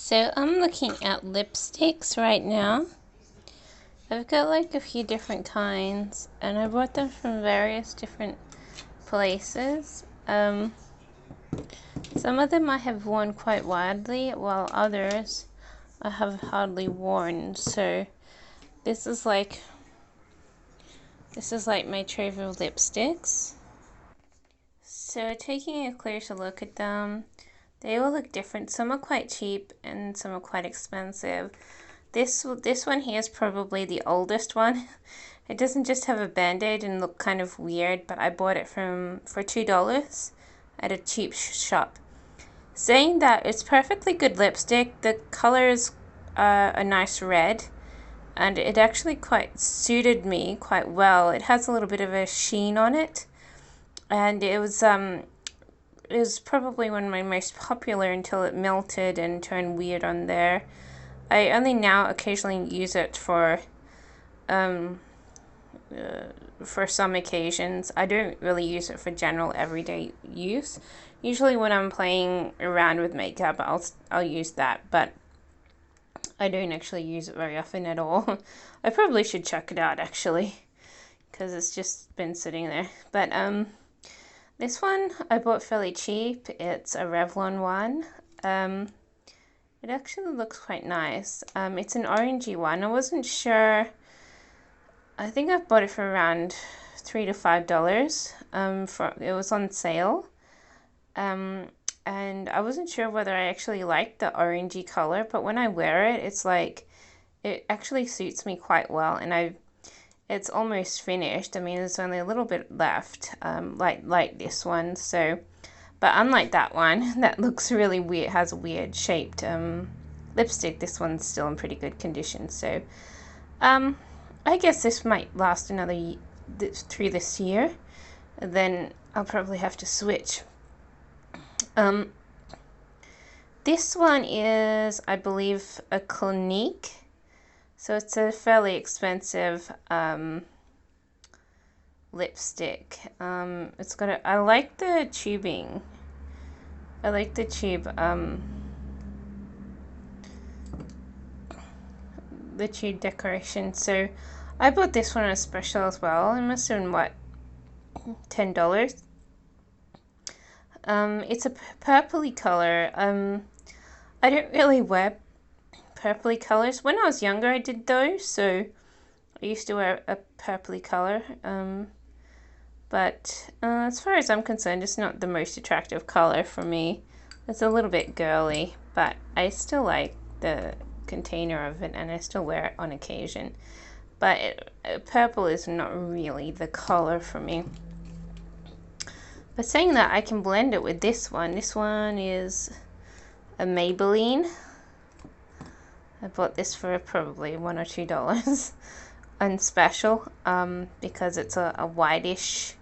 So I'm looking at lipsticks right now. I've got like a few different kinds and I bought them from various different places. Some of them I have worn quite widely while others I have hardly worn. So this is like my travel lipsticks. So taking a closer look at them, they all look different. Some are quite cheap and some are quite expensive. This one here is probably the oldest one. It doesn't just have a band-aid and look kind of weird, but I bought it for $2 at a cheap shop. Saying that, it's perfectly good lipstick. The color is a nice red, and it actually quite suited me quite well. It has a little bit of a sheen on it, and it was probably one of my most popular until it melted and turned weird on there. I only now occasionally use it for some occasions. I don't really use it for general everyday use. Usually when I'm playing around with makeup, I'll use that, but I don't actually use it very often at all. I probably should check it out actually, because it's just been sitting there. But this one I bought fairly cheap. It's a Revlon one. It actually looks quite nice. It's an orangey one. I wasn't sure. I think I bought it for around $3 to $5. It was on sale. And I wasn't sure whether I actually liked the orangey color, but when I wear it, it's like it actually suits me quite well, and it's almost finished. I mean, there's only a little bit left, like this one. So. But unlike that one, that looks really weird, has a weird shaped lipstick, this one's still in pretty good condition. So I guess this might last another through this year. Then I'll probably have to switch. This one is, I believe, a Clinique. So it's a fairly expensive lipstick. It's got I like the tubing. I like the tube, the tube decoration. So I bought this one on a special as well. It must have been what, $10. It's a purpley color. I don't really wear purpley colors. When I was younger, I did those. So I used to wear a purpley color. But as far as I'm concerned, it's not the most attractive color for me. It's a little bit girly, but I still like the container of it, and I still wear it on occasion. But purple is not really the color for me. But saying that, I can blend it with this one. This one is a Maybelline. I bought this for probably $1 or $2 on special, because it's a whitish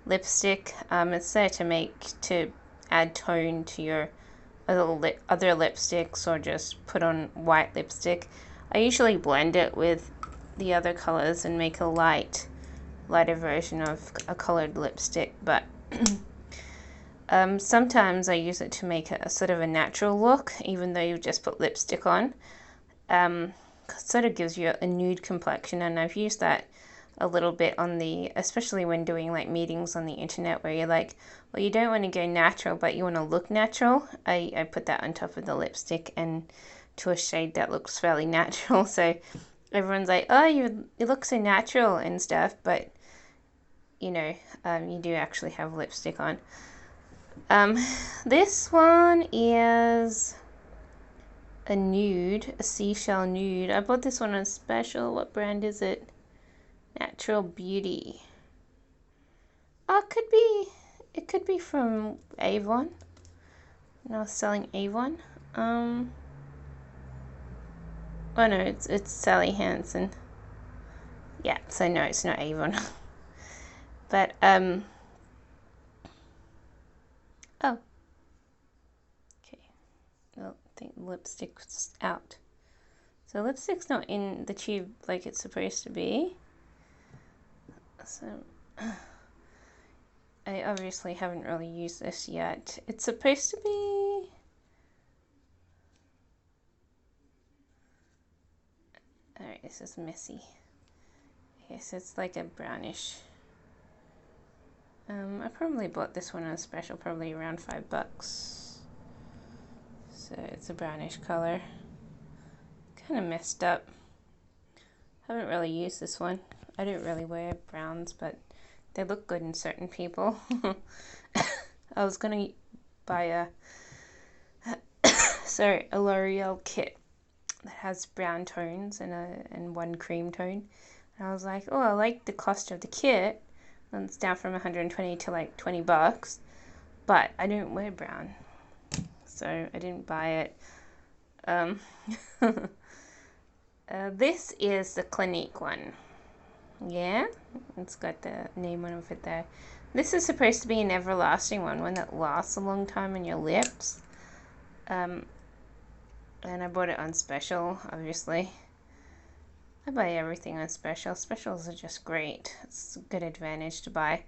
lipstick. It's there to add tone to your other lipsticks, or just put on white lipstick. I usually blend it with the other colors and make a lighter version of a colored lipstick, but sometimes I use it to make a sort of a natural look, even though you just put lipstick on. Sort of gives you a nude complexion, and I've used that a little bit especially when doing like meetings on the internet, where you're like, well, you don't want to go natural, but you want to look natural. I put that on top of the lipstick and to a shade that looks fairly natural. So everyone's like, oh, you look so natural and stuff, but you do actually have lipstick on. This one is a nude, a seashell nude. I bought this one on special. What brand is it? Natural Beauty. Oh, it could be from Avon. And I was selling Avon. Oh no, it's Sally Hansen. Yeah, so no, it's not Avon. But oh, okay. Well, I think lipstick's out. So lipstick's not in the tube like it's supposed to be. So I obviously haven't really used this yet. It's supposed to be this is messy. Yes, it's like a brownish. I probably bought this one on a special, probably around $5. So it's a brownish color. Kind of messed up. Haven't really used this one. I don't really wear browns, but they look good in certain people. I was gonna buy a L'Oreal kit that has brown tones and one cream tone. And I was like, oh, I like the cost of the kit. And it's down from 120 to like $20, but I don't wear brown, so I didn't buy it. This is the Clinique one. Yeah, it's got the name of it there. This is supposed to be an everlasting one that lasts a long time on your lips. And I bought it on special, obviously. I buy everything on special. Specials are just great. It's a good advantage to buy.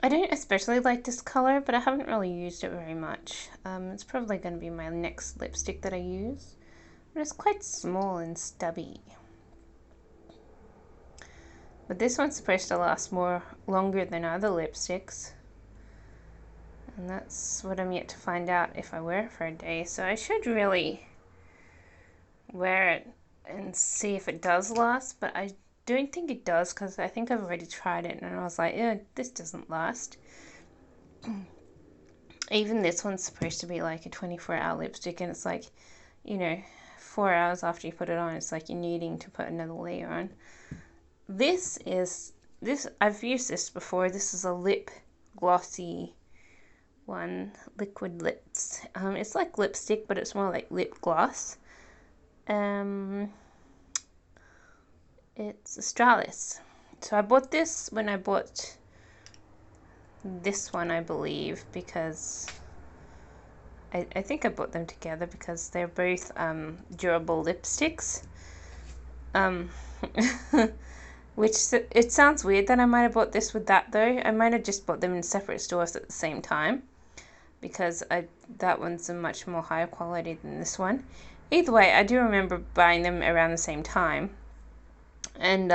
I don't especially like this color, but I haven't really used it very much. It's probably going to be my next lipstick that I use. But it's quite small and stubby. But this one's supposed to last longer than other lipsticks. And that's what I'm yet to find out if I wear it for a day. So I should really wear it and see if it does last. But I don't think it does, because I think I've already tried it and I was like, yeah, this doesn't last. Even this one's supposed to be like a 24-hour lipstick, and it's like, you know, 4 hours after you put it on, it's like you're needing to put another layer on. This I've used this before. This is a lip glossy one, Liquid Lips. It's like lipstick, but it's more like lip gloss. It's Australis. So I bought this when I bought this one, I believe, because I think I bought them together because they're both durable lipsticks. Which, it sounds weird that I might have bought this with that though. I might have just bought them in separate stores at the same time, because that one's a much more higher quality than this one. Either way, I do remember buying them around the same time. And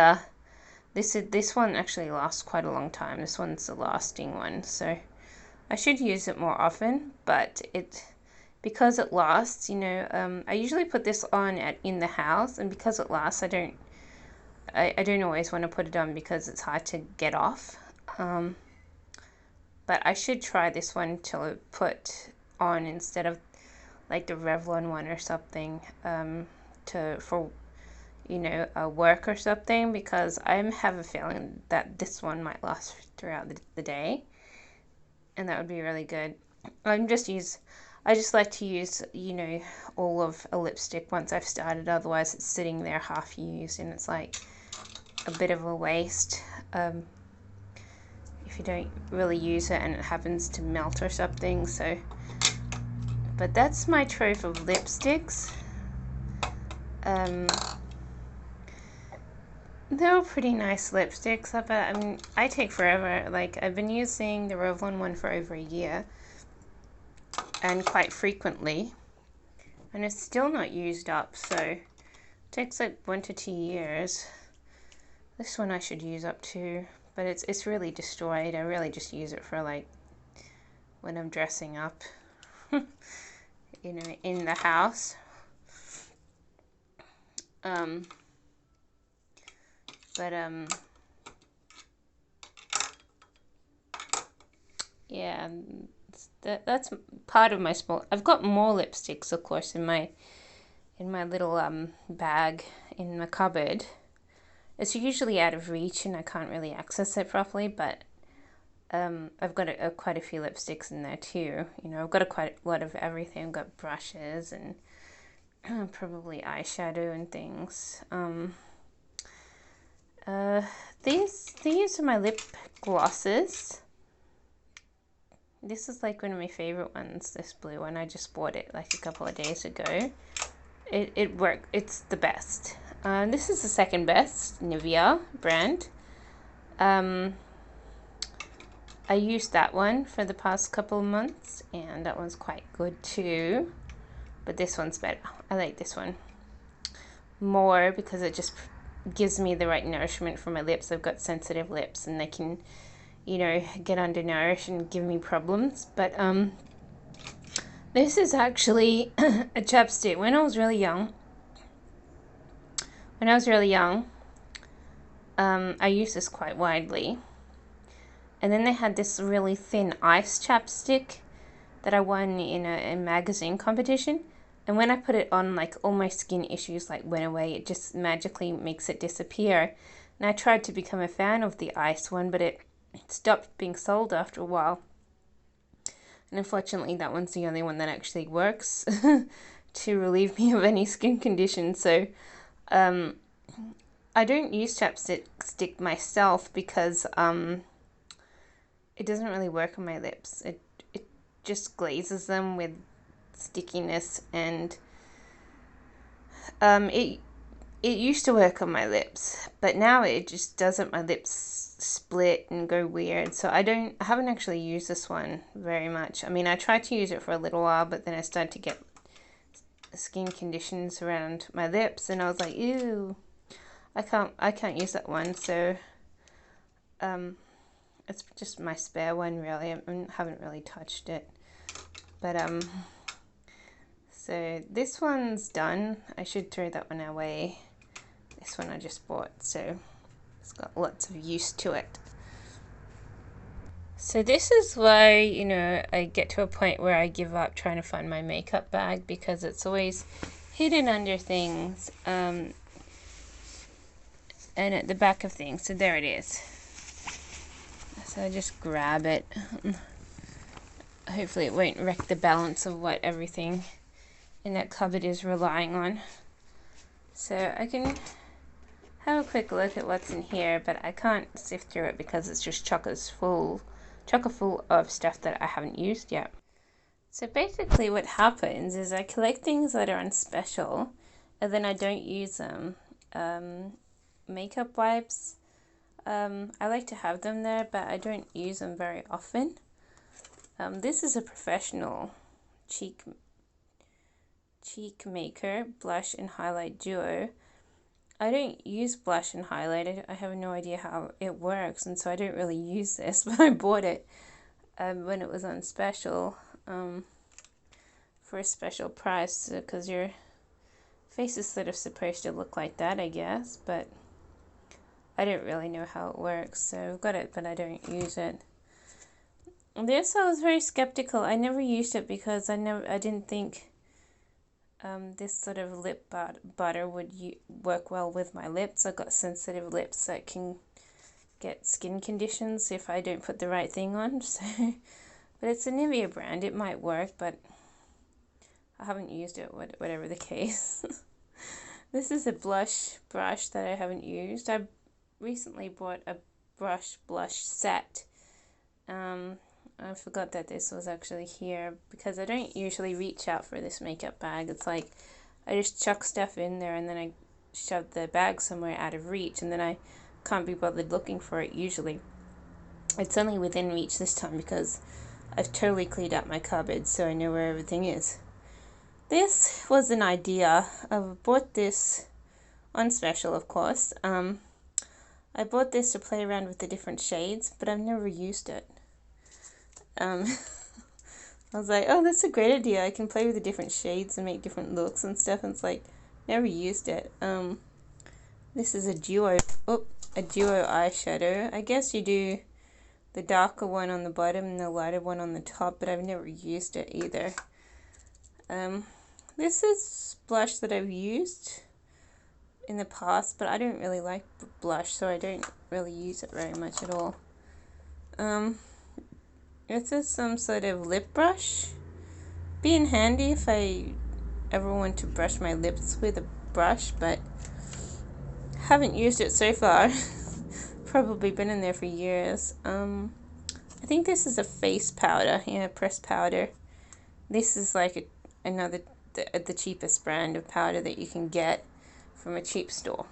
this one actually lasts quite a long time. This one's the lasting one, so I should use it more often. But because it lasts, you know, I usually put this on in the house, and because it lasts, I don't always want to put it on because it's hard to get off. But I should try this one to put on instead of like the Revlon one or something, for you know, work or something, because I have a feeling that this one might last throughout the day, and that would be really good. I just like to use, you know, all of a lipstick once I've started, otherwise it's sitting there half used and it's like a bit of a waste if you don't really use it and it happens to melt or something. So, but that's my trove of lipsticks. They're pretty nice lipsticks, but I mean, I take forever. Like, I've been using the Revlon one for over a year, and quite frequently, and it's still not used up, so it takes like 1 to 2 years. This one I should use up too, but it's really destroyed. I really just use it for like when I'm dressing up, you know, in the house. Yeah, that's part of my small. I've got more lipsticks, of course, in my little bag in my cupboard. It's usually out of reach and I can't really access it properly, but I've got quite a few lipsticks in there too. You know, I've got quite a lot of everything. I've got brushes and probably eyeshadow and things. These are my lip glosses. This is like one of my favorite ones, this blue one. I just bought it like a couple of days ago. It worked. It's the best. This is the second best Nivea brand. I used that one for the past couple of months, and that one's quite good too. But this one's better. I like this one more because it just gives me the right nourishment for my lips. I've got sensitive lips and they can, you know, get undernourished and give me problems. But this is actually a chapstick. When I was really young, I used this quite widely. And then they had this really thin ice chapstick that I won in a magazine competition. And when I put it on, like, all my skin issues like went away. It just magically makes it disappear. And I tried to become a fan of the ice one, but it stopped being sold after a while. And unfortunately, that one's the only one that actually works to relieve me of any skin condition. So I don't use chapstick myself because it doesn't really work on my lips. It just glazes them with stickiness, and it used to work on my lips, but now it just doesn't. My lips split and go weird, so I haven't actually used this one very much. I mean, I tried to use it for a little while, but then I started to get skin conditions around my lips, and I was like, ew, I can't use that one. So it's just my spare one, really. I haven't really touched it, but so this one's done. I should throw that one away. This one I just bought, so it's got lots of use to it. So this is why, you know, I get to a point where I give up trying to find my makeup bag, because it's always hidden under things and at the back of things. So there it is. So I just grab it. Hopefully it won't wreck the balance of what everything in that cupboard is relying on. So I can have a quick look at what's in here, but I can't sift through it because it's just chocker full of stuff that I haven't used yet. So basically what happens is I collect things that are on special and then I don't use them. Makeup wipes, I like to have them there, but I don't use them very often. This is a professional cheek maker blush and highlight duo. I don't use blush and highlight. I have no idea how it works, and so I don't really use this, but I bought it when it was on special for a special price, because your face is sort of supposed to look like that, I guess, but I don't really know how it works. So I've got it, but I don't use it. This, I was very skeptical. I never used it because I didn't think this sort of lip butter would work well with my lips. I've got sensitive lips that can get skin conditions if I don't put the right thing on. So, but it's a Nivea brand. It might work, but I haven't used it, whatever the case. This is a blush brush that I haven't used. I recently bought a blush set. I forgot that this was actually here because I don't usually reach out for this makeup bag. It's like I just chuck stuff in there and then I shove the bag somewhere out of reach, and then I can't be bothered looking for it usually. It's only within reach this time because I've totally cleaned out my cupboard, so I know where everything is. This was an idea. I bought this on special, of course. I bought this to play around with the different shades, but I've never used it. I was like, oh, that's a great idea. I can play with the different shades and make different looks and stuff. And it's like, never used it. This is a duo eyeshadow. I guess you do the darker one on the bottom and the lighter one on the top, but I've never used it either. This is blush that I've used in the past, but I don't really like blush, so I don't really use it very much at all. This is some sort of lip brush. Being handy if I ever want to brush my lips with a brush, but haven't used it so far. Probably been in there for years. I think this is a face powder, pressed powder. This is like the cheapest brand of powder that you can get from a cheap store.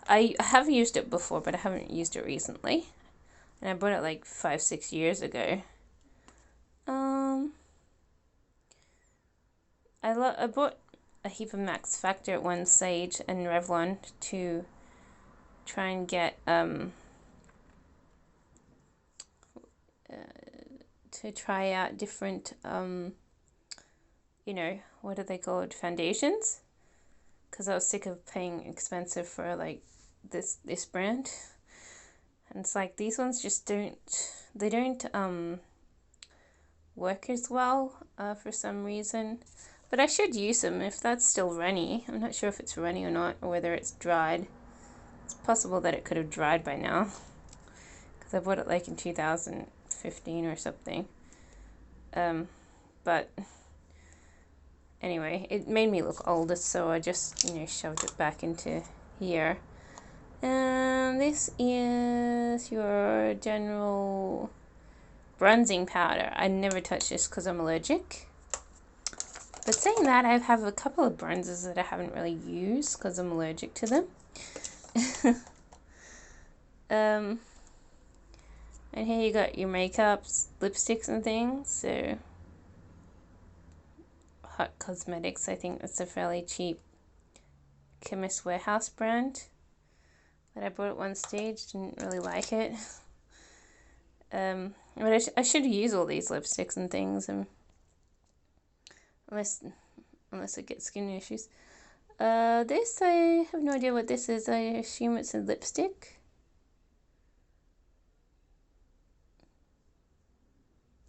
I have used it before, but I haven't used it recently. And I bought it like 5-6 years ago. I a heap of Max Factor at one stage and Revlon to try and get to try out different you know, what are they called, foundations, because I was sick of paying expensive for like this brand, and it's like these ones just don't work as well for some reason. But I should use them if that's still runny. I'm not sure if it's runny or not, or whether it's dried. It's possible that it could have dried by now, because I bought it like in 2015 or something. But anyway, it made me look older, so I just, you know, shoved it back into here. And this is your general bronzing powder. I never touch this because I'm allergic. But saying that, I have a couple of bronzers that I haven't really used because I'm allergic to them. And here you got your makeups, lipsticks and things. So Hot Cosmetics, I think that's a fairly cheap Chemist Warehouse brand that I bought at one stage. Didn't really like it. But I should use all these lipsticks and things, unless I get skin issues. This, I have no idea what this is. I assume it's a lipstick.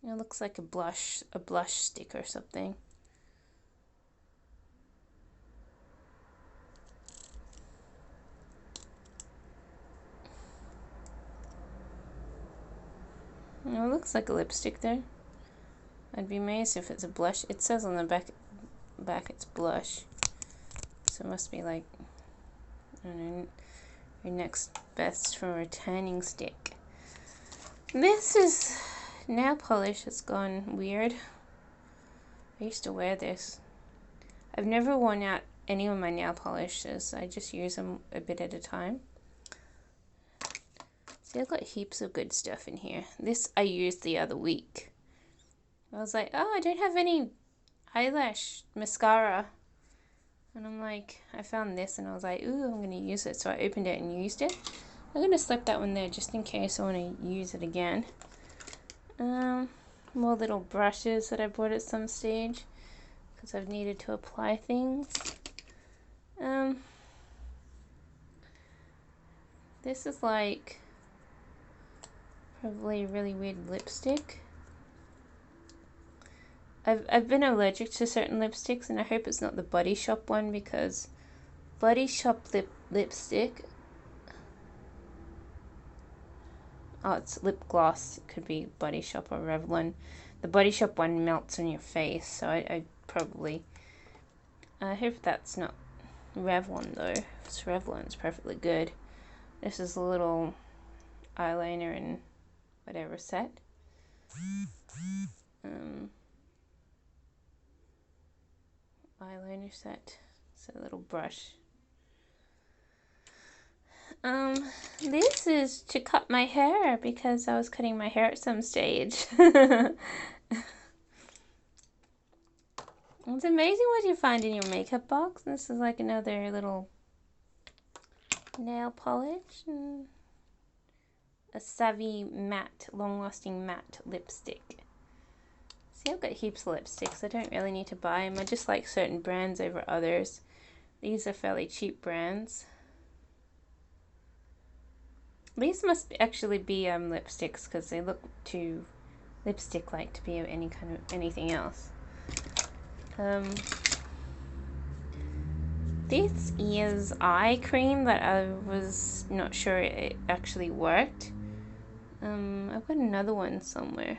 It looks like a blush stick or something. It looks like a lipstick there. I'd be amazed if it's a blush. It says on the back it's blush. So it must be like, I don't know, your next best for a tanning stick. This is nail polish. It's gone weird. I used to wear this. I've never worn out any of my nail polishes. I just use them a bit at a time. See, I've got heaps of good stuff in here. This I used the other week. I was like, oh, I don't have any eyelash mascara. And I'm like, I found this and I was like, ooh, I'm going to use it. So I opened it and used it. I'm going to slip that one there just in case I want to use it again. More little brushes that I bought at some stage because I've needed to apply things. This is like probably a really weird lipstick. I've been allergic to certain lipsticks, and I hope it's not the Body Shop one, because Body Shop lipstick. Oh, it's lip gloss. It could be Body Shop or Revlon. The Body Shop one melts on your face, so I probably. I hope that's not Revlon though. If it's Revlon, it's perfectly good. This is a little eyeliner and whatever set. Eyeliner set. It's a little brush. This is to cut my hair because I was cutting my hair at some stage. It's amazing what you find in your makeup box. This is like another little nail polish and a Savvy matte, long-lasting matte lipstick. See, I've got heaps of lipsticks. I don't really need to buy them. I just like certain brands over others. These are fairly cheap brands. These must actually be lipsticks because they look too lipstick-like to be any kind of anything else. This is eye cream that I was not sure it actually worked. I've got another one somewhere,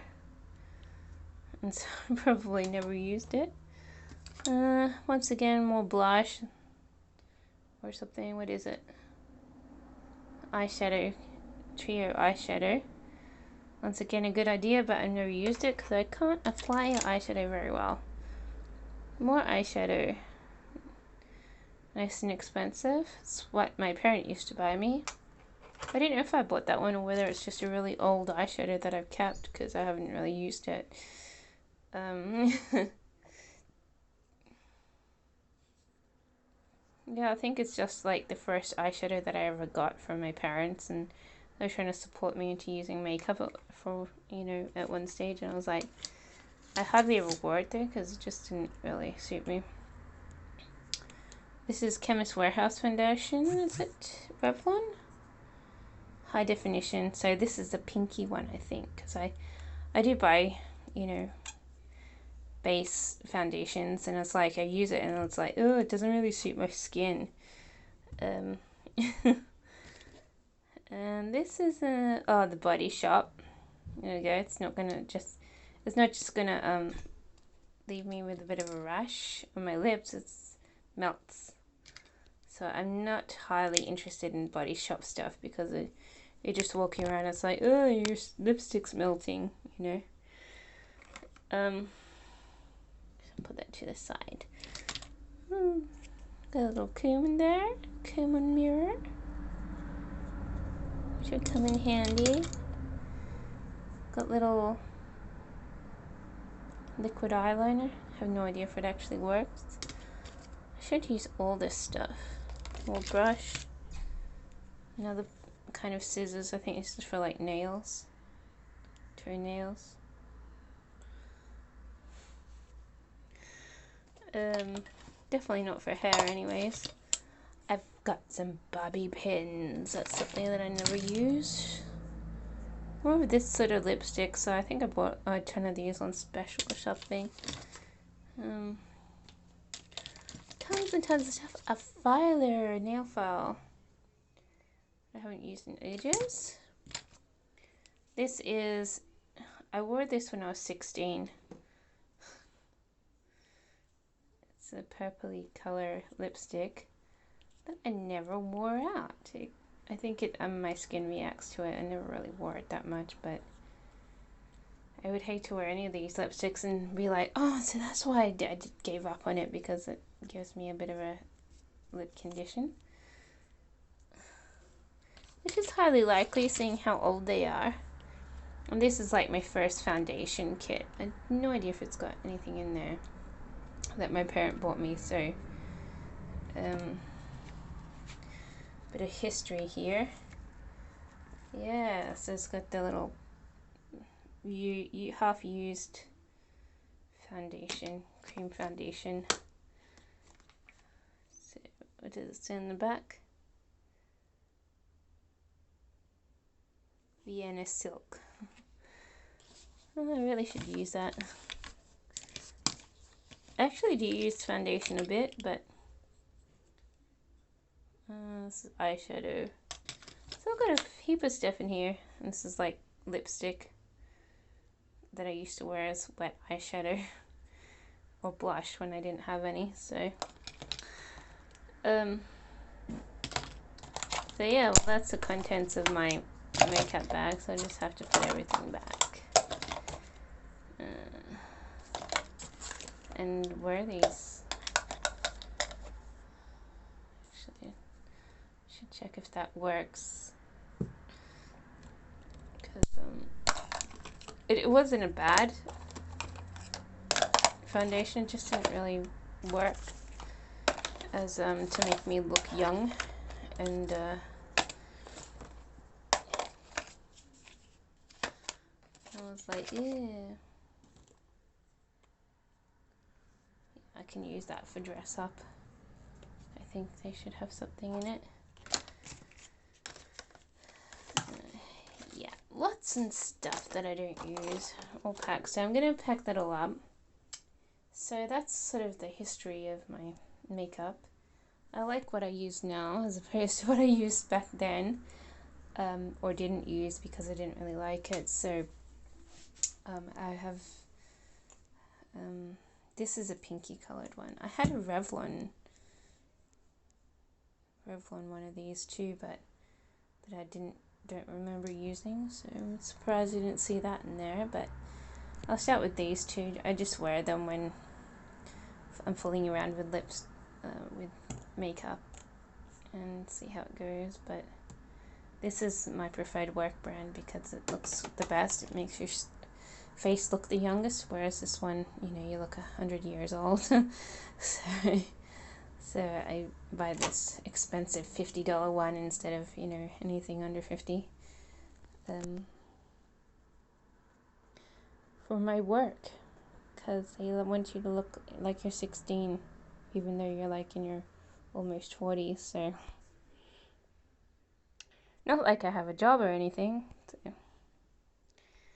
and so I probably never used it. Once again, more blush or something. What is it? Eyeshadow, trio eyeshadow. Once again, a good idea, but I've never used it because I can't apply eyeshadow very well. More eyeshadow. Nice and expensive. It's what my parent used to buy me. I don't know if I bought that one or whether it's just a really old eyeshadow that I've kept because I haven't really used it. Yeah, I think it's just like the first eyeshadow that I ever got from my parents, and they were trying to support me into using makeup for, at one stage, and I was like, I hardly ever wore it though because it just didn't really suit me. This is Chemist Warehouse foundation, is it Revlon? High definition, so this is the pinky one, I think, because I do buy, base foundations, and it's like I use it and it's like, oh, it doesn't really suit my skin. And this is the Body Shop. There we go. It's not just gonna leave me with a bit of a rash on my lips. It melts. So I'm not highly interested in Body Shop stuff because you're just walking around. It's like, oh, your lipstick's melting. Put that to the side. Got a little comb in there. Comb and mirror. Should come in handy. Got little liquid eyeliner. Have no idea if it actually works. I should use all this stuff. Little brush. Another kind of scissors. I think this is for like nails. Toenails. Definitely not for hair anyways. I've got some bobby pins. That's something that I never use. More of this sort of lipstick, so I think I bought a ton of these on special or something. Tons and tons of stuff. A filer, nail file. I haven't used in ages. This is, I wore this when I was 16. It's a purpley color lipstick that I never wore out. I think my skin reacts to it. I never really wore it that much, but I would hate to wear any of these lipsticks and be like, oh, so that's why I gave up on it, because it gives me a bit of a lip condition. Which is highly likely, seeing how old they are. And this is like my first foundation kit. I have no idea if it's got anything in there that my parent bought me, so bit of history here. Yeah, so it's got the little half used foundation, cream foundation. So what does it say in the back? Vienna silk. Oh, I really should use that. I actually do use foundation a bit, but this is eyeshadow. So I've got a heap of stuff in here. And this is like lipstick that I used to wear as wet eyeshadow or blush when I didn't have any. So yeah, well, that's the contents of my makeup bag, so I just have to put everything back. And where are these? Actually, I should check if that works. Because it wasn't a bad foundation, it just didn't really work as to make me look young. And I was like, yeah, I can use that for dress up. I think they should have something in it. Yeah, lots and stuff that I don't use, all packed. So I'm going to pack that all up. So that's sort of the history of my makeup. I like what I use now as opposed to what I used back then, or didn't use because I didn't really like it. So I have, this is a pinky colored one. I had a Revlon one of these too, but that I don't remember using, so I'm surprised I didn't see that in there. But I'll start with these two. I just wear them when I'm fooling around with lips, with makeup, and see how it goes. But this is my preferred work brand because it looks the best. It makes your face look the youngest, whereas this one, you look 100 years old. So So I buy this expensive $50 one instead of, you know, anything under 50. For my work, because they want you to look like you're 16, even though you're like in your almost 40s. So not like I have a job or anything. So